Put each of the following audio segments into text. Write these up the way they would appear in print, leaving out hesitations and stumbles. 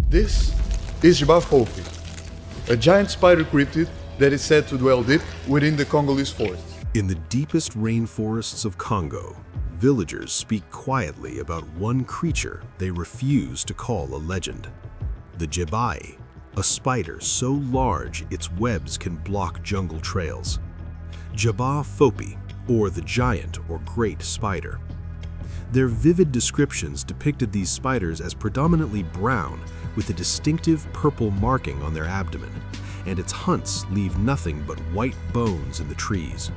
This is J'Ba Fofi, a giant spider cryptid that is said to dwell deep within the Congolese forest. In the deepest rainforests of Congo, villagers speak quietly about one creature they refuse to call a legend. The J'Ba, a spider so large its webs can block jungle trails. J'Ba Fofi, or the giant or great spider. Their vivid descriptions depicted these spiders as predominantly brown with a distinctive purple marking on their abdomen, and its hunts leave nothing but white bones in the trees.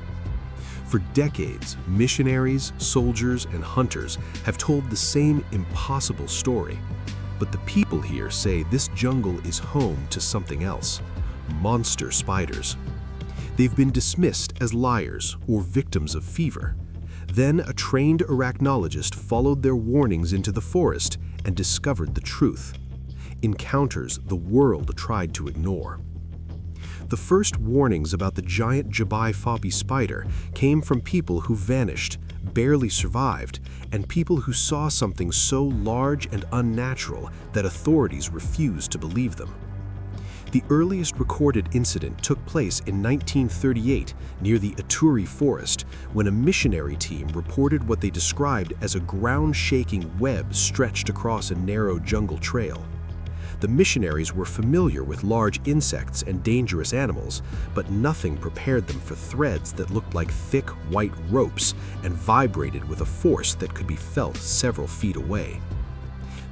For decades, missionaries, soldiers, and hunters have told the same impossible story. But the people here say this jungle is home to something else: monster spiders. They've been dismissed as liars or victims of fever. Then a trained arachnologist followed their warnings into the forest and discovered the truth. Encounters the world tried to ignore. The first warnings about the giant J'Ba Fofi spider came from people who vanished, barely survived, and people who saw something so large and unnatural that authorities refused to believe them. The earliest recorded incident took place in 1938 near the Ituri forest when a missionary team reported what they described as a ground-shaking web stretched across a narrow jungle trail. The missionaries were familiar with large insects and dangerous animals, but nothing prepared them for threads that looked like thick white ropes and vibrated with a force that could be felt several feet away.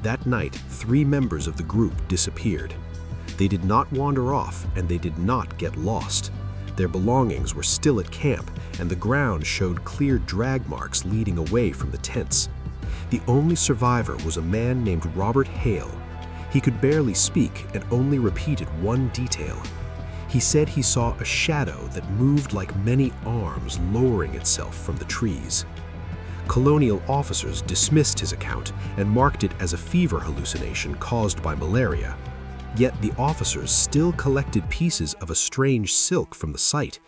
That night, 3 members of the group disappeared. They did not wander off, and they did not get lost. Their belongings were still at camp, and the ground showed clear drag marks leading away from the tents. The only survivor was a man named Robert Hale. He could barely speak and only repeated one detail. He said he saw a shadow that moved like many arms lowering itself from the trees. Colonial officers dismissed his account and marked it as a fever hallucination caused by malaria. Yet the officers still collected pieces of a strange silk from the site.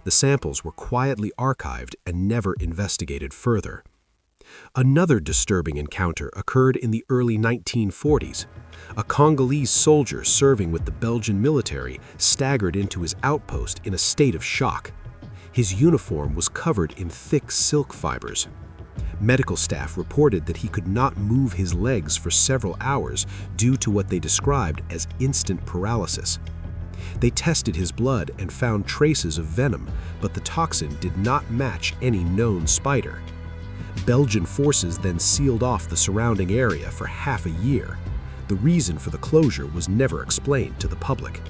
The samples were quietly archived and never investigated further. Another disturbing encounter occurred in the early 1940s. A Congolese soldier serving with the Belgian military staggered into his outpost in a state of shock. His uniform was covered in thick silk fibers. Medical staff reported that he could not move his legs for several hours due to what they described as instant paralysis. They tested his blood and found traces of venom, but the toxin did not match any known spider. Belgian forces then sealed off the surrounding area for half a year. The reason for the closure was never explained to the public.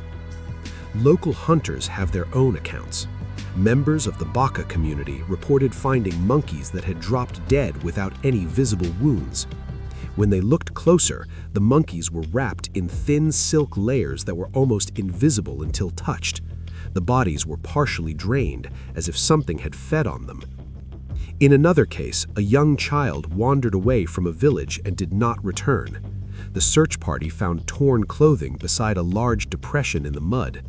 Local hunters have their own accounts. Members of the Baka community reported finding monkeys that had dropped dead without any visible wounds. When they looked closer, the monkeys were wrapped in thin silk layers that were almost invisible until touched. The bodies were partially drained, as if something had fed on them. In another case, a young child wandered away from a village and did not return. The search party found torn clothing beside a large depression in the mud.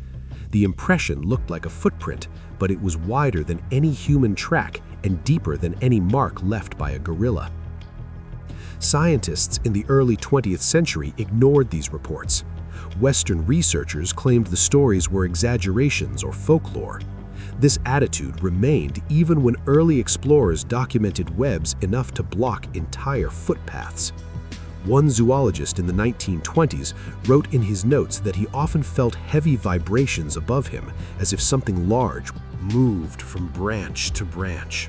The impression looked like a footprint, but it was wider than any human track and deeper than any mark left by a gorilla. Scientists in the early 20th century ignored these reports. Western researchers claimed the stories were exaggerations or folklore. This attitude remained even when early explorers documented webs enough to block entire footpaths. One zoologist in the 1920s wrote in his notes that he often felt heavy vibrations above him, as if something large moved from branch to branch.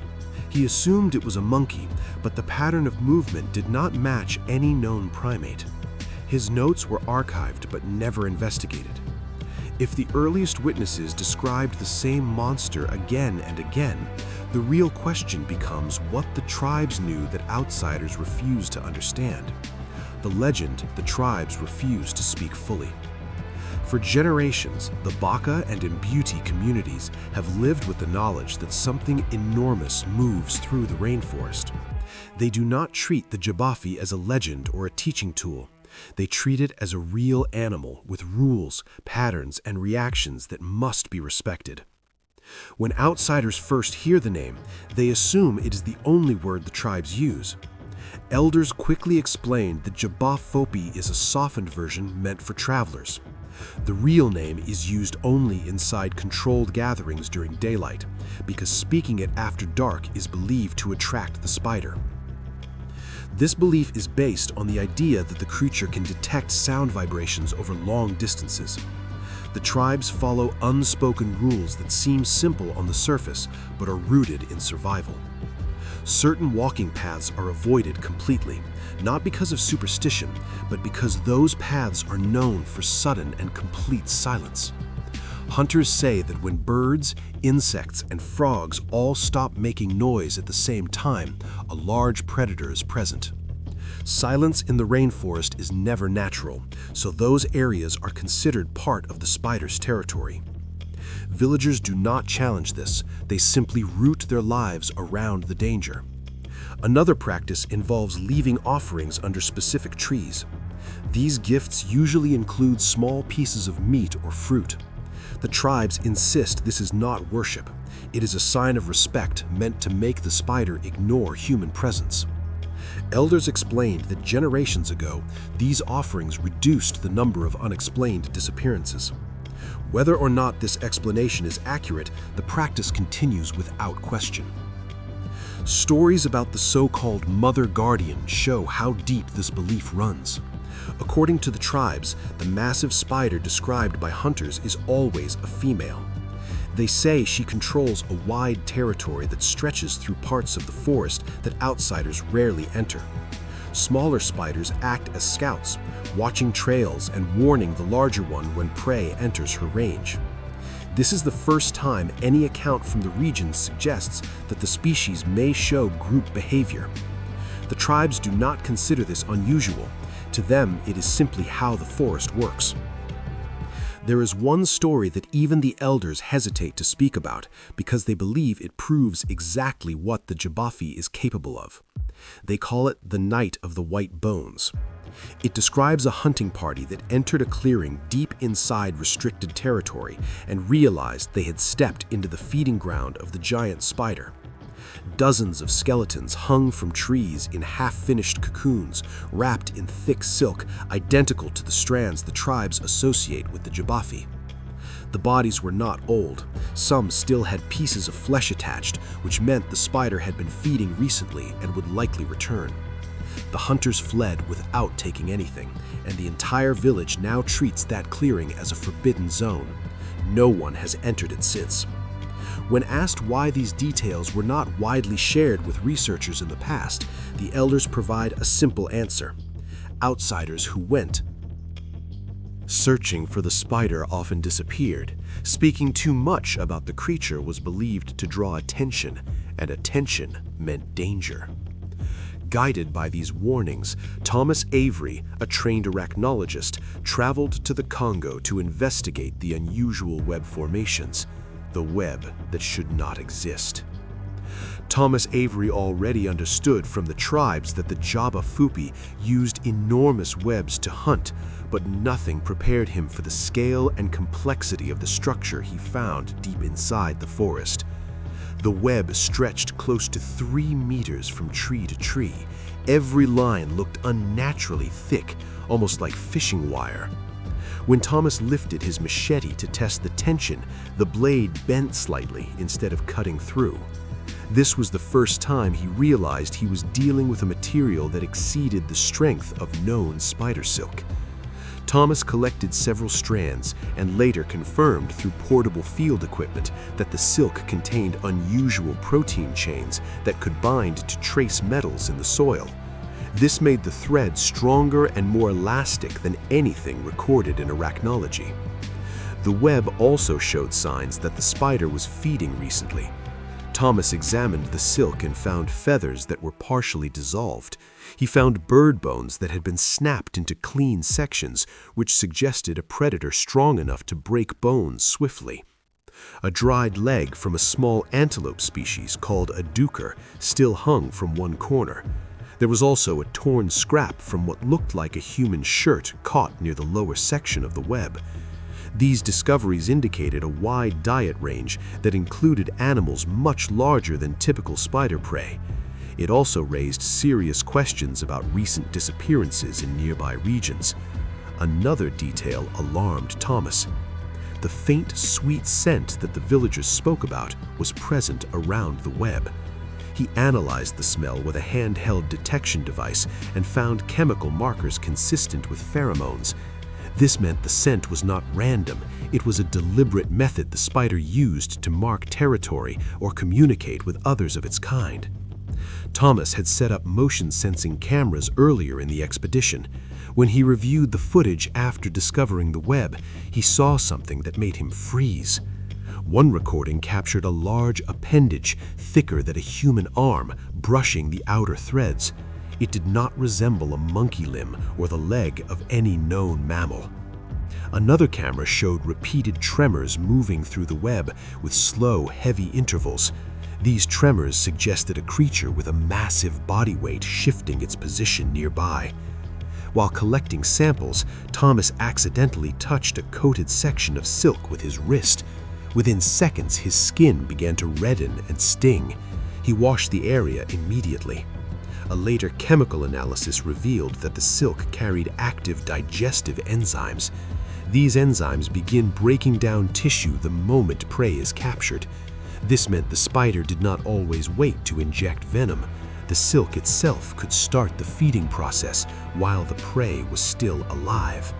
He assumed it was a monkey, but the pattern of movement did not match any known primate. His notes were archived but never investigated. If the earliest witnesses described the same monster again and again, the real question becomes what the tribes knew that outsiders refused to understand. The legend, the tribes refused to speak fully. For generations, the Baka and Mbuti communities have lived with the knowledge that something enormous moves through the rainforest. They do not treat the J'Ba Fofi as a legend or a teaching tool. They treat it as a real animal with rules, patterns, and reactions that must be respected. When outsiders first hear the name, they assume it is the only word the tribes use. Elders quickly explained that J'Ba Fofi is a softened version meant for travelers. The real name is used only inside controlled gatherings during daylight, because speaking it after dark is believed to attract the spider. This belief is based on the idea that the creature can detect sound vibrations over long distances. The tribes follow unspoken rules that seem simple on the surface, but are rooted in survival. Certain walking paths are avoided completely, not because of superstition, but because those paths are known for sudden and complete silence. Hunters say that when birds, insects, and frogs all stop making noise at the same time, a large predator is present. Silence in the rainforest is never natural, so those areas are considered part of the spider's territory. Villagers do not challenge this, they simply root their lives around the danger. Another practice involves leaving offerings under specific trees. These gifts usually include small pieces of meat or fruit. The tribes insist this is not worship. It is a sign of respect meant to make the spider ignore human presence. Elders explained that generations ago, these offerings reduced the number of unexplained disappearances. Whether or not this explanation is accurate, the practice continues without question. Stories about the so-called Mother Guardian show how deep this belief runs. According to the tribes, the massive spider described by hunters is always a female. They say she controls a wide territory that stretches through parts of the forest that outsiders rarely enter. Smaller spiders act as scouts, watching trails and warning the larger one when prey enters her range. This is the first time any account from the region suggests that the species may show group behavior. The tribes do not consider this unusual. To them, it is simply how the forest works. There is one story that even the elders hesitate to speak about because they believe it proves exactly what the J'Ba Fofi is capable of. They call it the Night of the White Bones. It describes a hunting party that entered a clearing deep inside restricted territory and realized they had stepped into the feeding ground of the giant spider. Dozens of skeletons hung from trees in half-finished cocoons, wrapped in thick silk identical to the strands the tribes associate with the J'Ba Fofi. The bodies were not old. Some still had pieces of flesh attached, which meant the spider had been feeding recently and would likely return. The hunters fled without taking anything, and the entire village now treats that clearing as a forbidden zone. No one has entered it since. When asked why these details were not widely shared with researchers in the past, the elders provide a simple answer: outsiders who went searching for the spider often disappeared. Speaking too much about the creature was believed to draw attention, and attention meant danger. Guided by these warnings, Thomas Avery, a trained arachnologist, traveled to the Congo to investigate the unusual web formations, the web that should not exist. Thomas Avery already understood from the tribes that the J'Ba Fofi used enormous webs to hunt, but nothing prepared him for the scale and complexity of the structure he found deep inside the forest. The web stretched close to 3 meters from tree to tree. Every line looked unnaturally thick, almost like fishing wire. When Thomas lifted his machete to test the tension, the blade bent slightly instead of cutting through. This was the first time he realized he was dealing with a material that exceeded the strength of known spider silk. Thomas collected several strands and later confirmed through portable field equipment that the silk contained unusual protein chains that could bind to trace metals in the soil. This made the thread stronger and more elastic than anything recorded in arachnology. The web also showed signs that the spider was feeding recently. Thomas examined the silk and found feathers that were partially dissolved. He found bird bones that had been snapped into clean sections, which suggested a predator strong enough to break bones swiftly. A dried leg from a small antelope species called a duiker still hung from one corner. There was also a torn scrap from what looked like a human shirt caught near the lower section of the web. These discoveries indicated a wide diet range that included animals much larger than typical spider prey. It also raised serious questions about recent disappearances in nearby regions. Another detail alarmed Thomas. The faint, sweet scent that the villagers spoke about was present around the web. He analyzed the smell with a handheld detection device and found chemical markers consistent with pheromones. This meant the scent was not random. It was a deliberate method the spider used to mark territory or communicate with others of its kind. Thomas had set up motion-sensing cameras earlier in the expedition. When he reviewed the footage after discovering the web, he saw something that made him freeze. One recording captured a large appendage, thicker than a human arm, brushing the outer threads. It did not resemble a monkey limb or the leg of any known mammal. Another camera showed repeated tremors moving through the web with slow, heavy intervals. These tremors suggested a creature with a massive body weight shifting its position nearby. While collecting samples, Thomas accidentally touched a coated section of silk with his wrist. Within seconds, his skin began to redden and sting. He washed the area immediately. A later chemical analysis revealed that the silk carried active digestive enzymes. These enzymes begin breaking down tissue the moment prey is captured. This meant the spider did not always wait to inject venom. The silk itself could start the feeding process while the prey was still alive.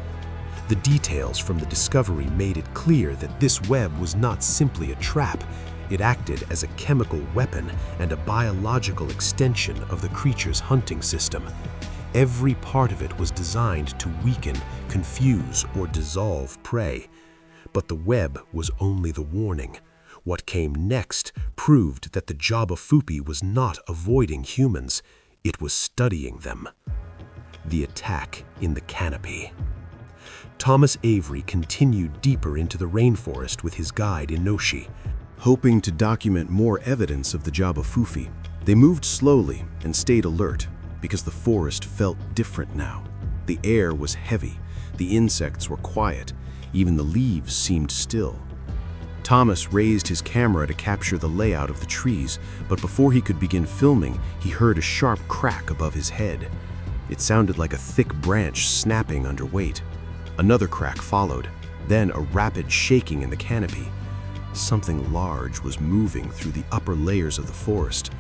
The details from the discovery made it clear that this web was not simply a trap. It acted as a chemical weapon and a biological extension of the creature's hunting system. Every part of it was designed to weaken, confuse, or dissolve prey. But the web was only the warning. What came next proved that the J'Ba Fofi was not avoiding humans. It was studying them. The attack in the canopy. Thomas Avery continued deeper into the rainforest with his guide Inoshi. Hoping to document more evidence of the J'Ba Fofi, they moved slowly and stayed alert because the forest felt different now. The air was heavy, the insects were quiet, even the leaves seemed still. Thomas raised his camera to capture the layout of the trees, but before he could begin filming, he heard a sharp crack above his head. It sounded like a thick branch snapping under weight. Another crack followed, then a rapid shaking in the canopy. Something large was moving through the upper layers of the forest.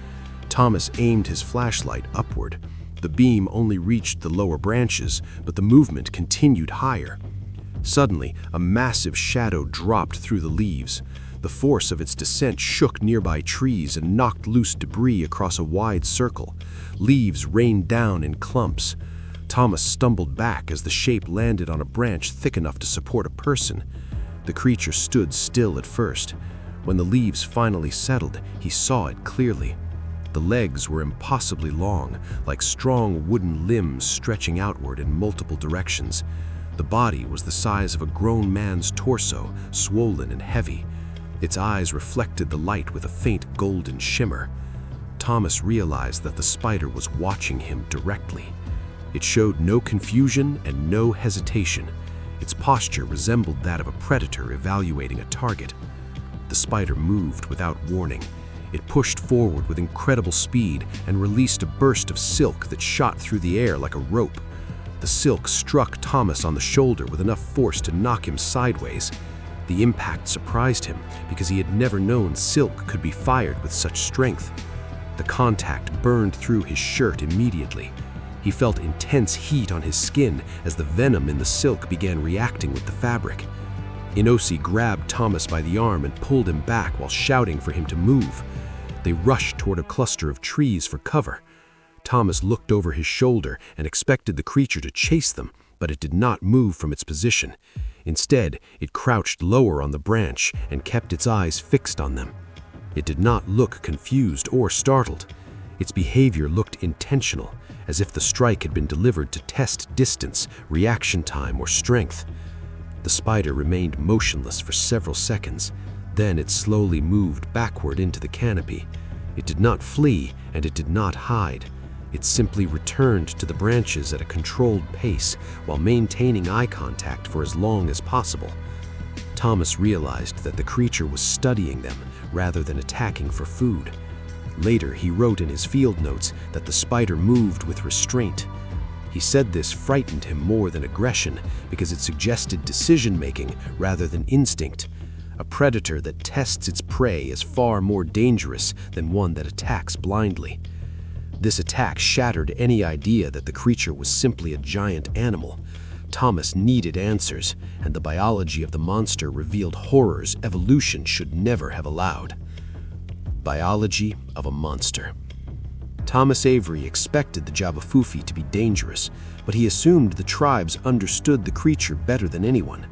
Thomas aimed his flashlight upward. The beam only reached the lower branches, but the movement continued higher. Suddenly, a massive shadow dropped through the leaves. The force of its descent shook nearby trees and knocked loose debris across a wide circle. Leaves rained down in clumps. Thomas stumbled back as the shape landed on a branch thick enough to support a person. The creature stood still at first. When the leaves finally settled, he saw it clearly. The legs were impossibly long, like strong wooden limbs stretching outward in multiple directions. The body was the size of a grown man's torso, swollen and heavy. Its eyes reflected the light with a faint golden shimmer. Thomas realized that the spider was watching him directly. It showed no confusion and no hesitation. Its posture resembled that of a predator evaluating a target. The spider moved without warning. It pushed forward with incredible speed and released a burst of silk that shot through the air like a rope. The silk struck Thomas on the shoulder with enough force to knock him sideways. The impact surprised him because he had never known silk could be fired with such strength. The contact burned through his shirt immediately. He felt intense heat on his skin as the venom in the silk began reacting with the fabric. Inoshi grabbed Thomas by the arm and pulled him back while shouting for him to move. They rushed toward a cluster of trees for cover. Thomas looked over his shoulder and expected the creature to chase them, but it did not move from its position. Instead, it crouched lower on the branch and kept its eyes fixed on them. It did not look confused or startled. Its behavior looked intentional, as if the strike had been delivered to test distance, reaction time, or strength. The spider remained motionless for several seconds. Then it slowly moved backward into the canopy. It did not flee, and it did not hide. It simply returned to the branches at a controlled pace while maintaining eye contact for as long as possible. Thomas realized that the creature was studying them rather than attacking for food. Later, he wrote in his field notes that the spider moved with restraint. He said this frightened him more than aggression because it suggested decision-making rather than instinct. A predator that tests its prey is far more dangerous than one that attacks blindly. This attack shattered any idea that the creature was simply a giant animal. Thomas needed answers, and the biology of the monster revealed horrors evolution should never have allowed. Biology of a monster. Thomas Avery expected the J'Ba Fofi to be dangerous, but he assumed the tribes understood the creature better than anyone.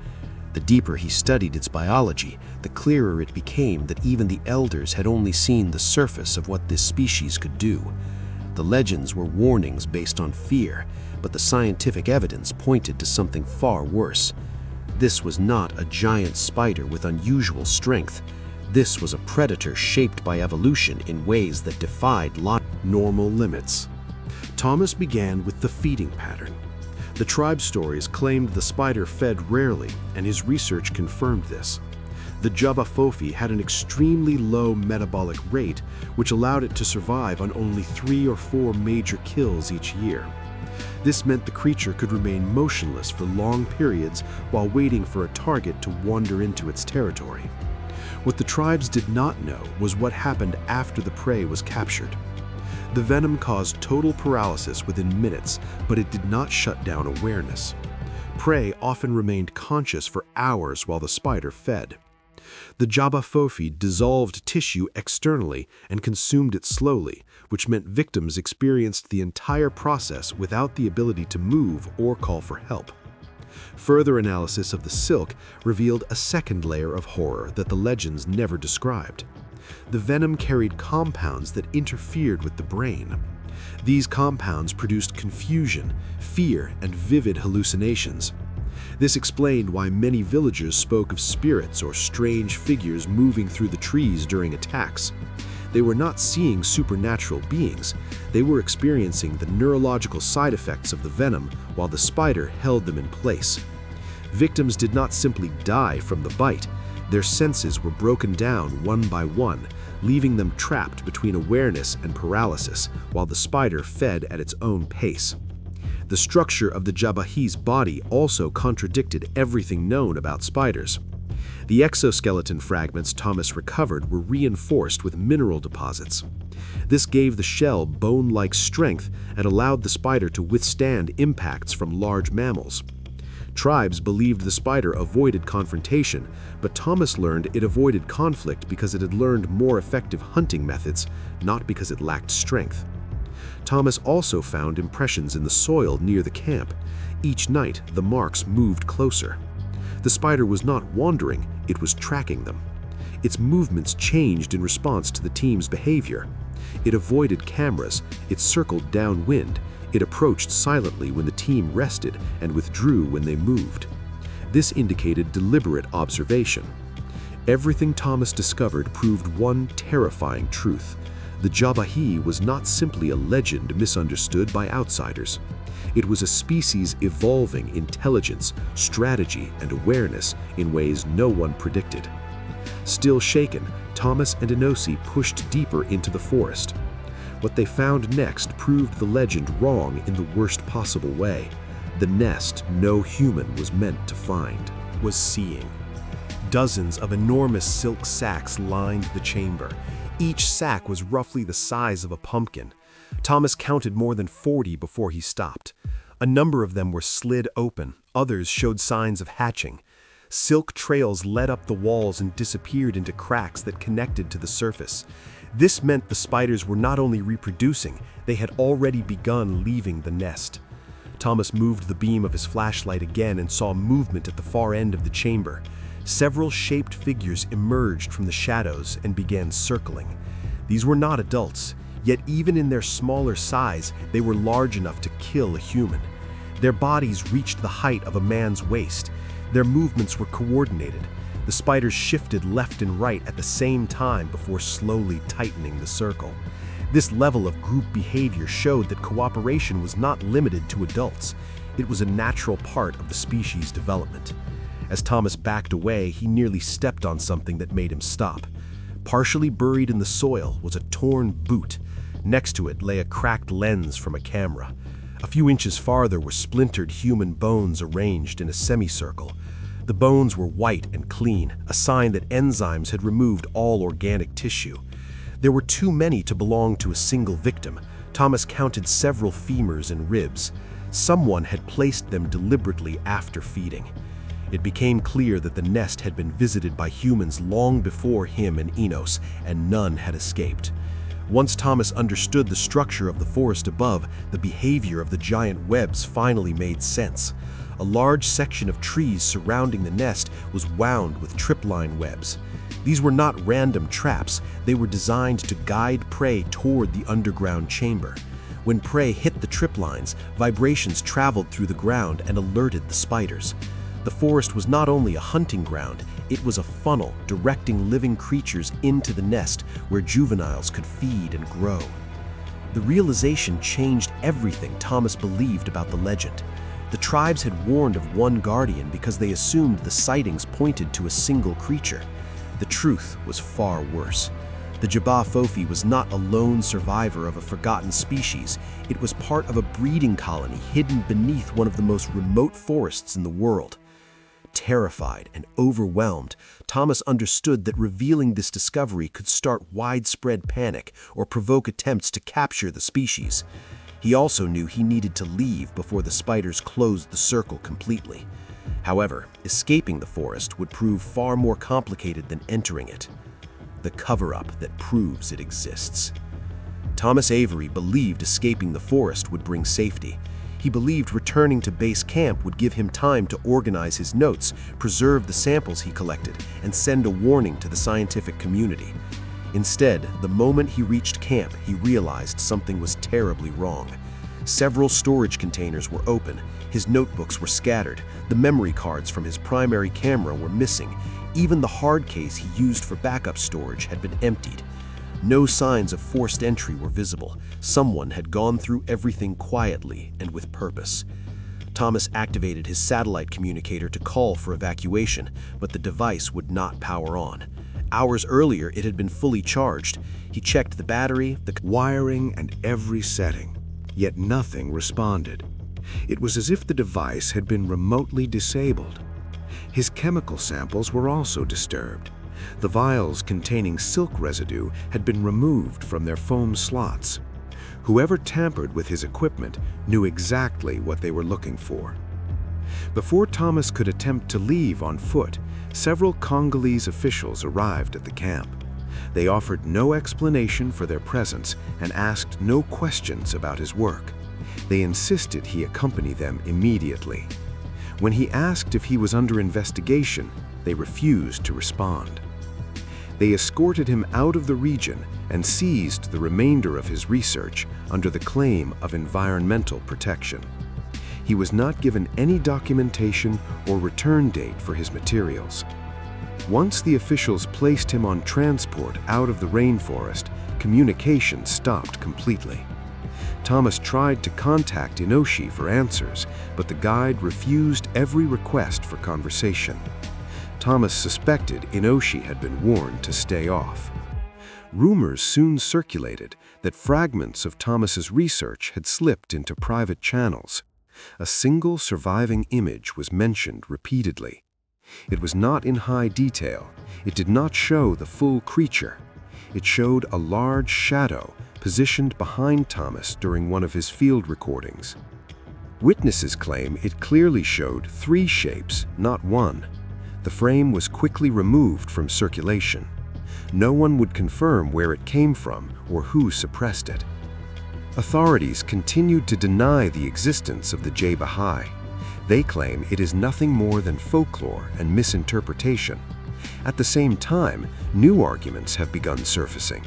The deeper he studied its biology, the clearer it became that even the elders had only seen the surface of what this species could do. The legends were warnings based on fear, but the scientific evidence pointed to something far worse. This was not a giant spider with unusual strength. This was a predator shaped by evolution in ways that defied normal limits. Thomas began with the feeding pattern. The tribe stories claimed the spider fed rarely, and his research confirmed this. The J'Ba Fofi had an extremely low metabolic rate, which allowed it to survive on only 3 or 4 major kills each year. This meant the creature could remain motionless for long periods while waiting for a target to wander into its territory. What the tribes did not know was what happened after the prey was captured. The venom caused total paralysis within minutes, but it did not shut down awareness. Prey often remained conscious for hours while the spider fed. The J'Ba Fofi dissolved tissue externally and consumed it slowly, which meant victims experienced the entire process without the ability to move or call for help. Further analysis of the silk revealed a second layer of horror that the legends never described. The venom carried compounds that interfered with the brain. These compounds produced confusion, fear, and vivid hallucinations. This explained why many villagers spoke of spirits or strange figures moving through the trees during attacks. They were not seeing supernatural beings. They were experiencing the neurological side effects of the venom while the spider held them in place. Victims did not simply die from the bite. Their senses were broken down one by one, leaving them trapped between awareness and paralysis while the spider fed at its own pace. The structure of the J'Ba's body also contradicted everything known about spiders. The exoskeleton fragments Thomas recovered were reinforced with mineral deposits. This gave the shell bone-like strength and allowed the spider to withstand impacts from large mammals. Tribes believed the spider avoided confrontation, but Thomas learned it avoided conflict because it had learned more effective hunting methods, not because it lacked strength. Thomas also found impressions in the soil near the camp. Each night, the marks moved closer. The spider was not wandering, it was tracking them. Its movements changed in response to the team's behavior. It avoided cameras, it circled downwind, it approached silently when the team rested and withdrew when they moved. This indicated deliberate observation. Everything Thomas discovered proved one terrifying truth. The J'Ba was not simply a legend misunderstood by outsiders. It was a species evolving intelligence, strategy, and awareness in ways no one predicted. Still shaken, Thomas and Enosi pushed deeper into the forest. What they found next proved the legend wrong in the worst possible way. The nest no human was meant to find was seeing. Dozens of enormous silk sacks lined the chamber. Each sack was roughly the size of a pumpkin. Thomas counted more than 40 before he stopped. A number of them were slid open, others showed signs of hatching. Silk trails led up the walls and disappeared into cracks that connected to the surface. This meant the spiders were not only reproducing, they had already begun leaving the nest. Thomas moved the beam of his flashlight again and saw movement at the far end of the chamber. Several shaped figures emerged from the shadows and began circling. These were not adults, yet even in their smaller size, they were large enough to kill a human. Their bodies reached the height of a man's waist. Their movements were coordinated. The spiders shifted left and right at the same time before slowly tightening the circle. This level of group behavior showed that cooperation was not limited to adults. It was a natural part of the species' development. As Thomas backed away, he nearly stepped on something that made him stop. Partially buried in the soil was a torn boot. Next to it lay a cracked lens from a camera. A few inches farther were splintered human bones arranged in a semicircle. The bones were white and clean, a sign that enzymes had removed all organic tissue. There were too many to belong to a single victim. Thomas counted several femurs and ribs. Someone had placed them deliberately after feeding. It became clear that the nest had been visited by humans long before him and Enos, and none had escaped. Once Thomas understood the structure of the forest above, the behavior of the giant webs finally made sense. A large section of trees surrounding the nest was wound with tripline webs. These were not random traps, they were designed to guide prey toward the underground chamber. When prey hit the triplines, vibrations traveled through the ground and alerted the spiders. The forest was not only a hunting ground, it was a funnel directing living creatures into the nest where juveniles could feed and grow. The realization changed everything Thomas believed about the legend. The tribes had warned of one guardian because they assumed the sightings pointed to a single creature. The truth was far worse. The J'Ba Fofi was not a lone survivor of a forgotten species. It was part of a breeding colony hidden beneath one of the most remote forests in the world. Terrified and overwhelmed, Thomas understood that revealing this discovery could start widespread panic or provoke attempts to capture the species. He also knew he needed to leave before the spiders closed the circle completely. However, escaping the forest would prove far more complicated than entering it. The cover-up that proves it exists. Thomas Avery believed escaping the forest would bring safety. He believed returning to base camp would give him time to organize his notes, preserve the samples he collected, and send a warning to the scientific community. Instead, the moment he reached camp, he realized something was terribly wrong. Several storage containers were open, his notebooks were scattered, the memory cards from his primary camera were missing, even the hard case he used for backup storage had been emptied. No signs of forced entry were visible. Someone had gone through everything quietly and with purpose. Thomas activated his satellite communicator to call for evacuation, but the device would not power on. Hours earlier, it had been fully charged. He checked the battery, the wiring, and every setting, yet nothing responded. It was as if the device had been remotely disabled. His chemical samples were also disturbed. The vials containing silk residue had been removed from their foam slots. Whoever tampered with his equipment knew exactly what they were looking for. Before Thomas could attempt to leave on foot, several Congolese officials arrived at the camp. They offered no explanation for their presence and asked no questions about his work. They insisted he accompany them immediately. When he asked if he was under investigation, they refused to respond. They escorted him out of the region and seized the remainder of his research under the claim of environmental protection. He was not given any documentation or return date for his materials. Once the officials placed him on transport out of the rainforest, communication stopped completely. Thomas tried to contact Inoshi for answers, but the guide refused every request for conversation. Thomas suspected Inoshi had been warned to stay off. Rumors soon circulated that fragments of Thomas's research had slipped into private channels. A single surviving image was mentioned repeatedly. It was not in high detail. It did not show the full creature. It showed a large shadow positioned behind Thomas during one of his field recordings. Witnesses claim it clearly showed 3 shapes, not one. The frame was quickly removed from circulation. No one would confirm where it came from or who suppressed it. Authorities continued to deny the existence of the J'Ba. They claim it is nothing more than folklore and misinterpretation. At the same time, new arguments have begun surfacing.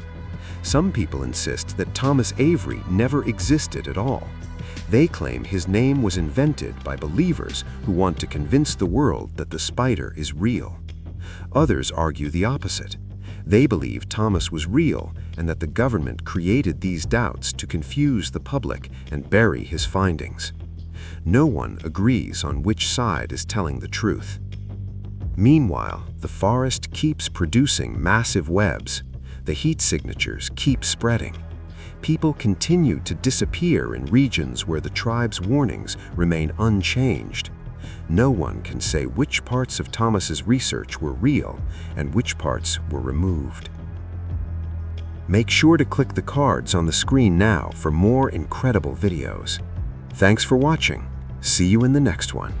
Some people insist that Thomas Avery never existed at all. They claim his name was invented by believers who want to convince the world that the spider is real. Others argue the opposite. They believe Thomas was real and that the government created these doubts to confuse the public and bury his findings. No one agrees on which side is telling the truth. Meanwhile, the forest keeps producing massive webs. the heat signatures keep spreading. People continue to disappear in regions where the tribe's warnings remain unchanged. No one can say which parts of Thomas's research were real and which parts were removed. Make sure to click the cards on the screen now for more incredible videos. Thanks for watching. See you in the next one.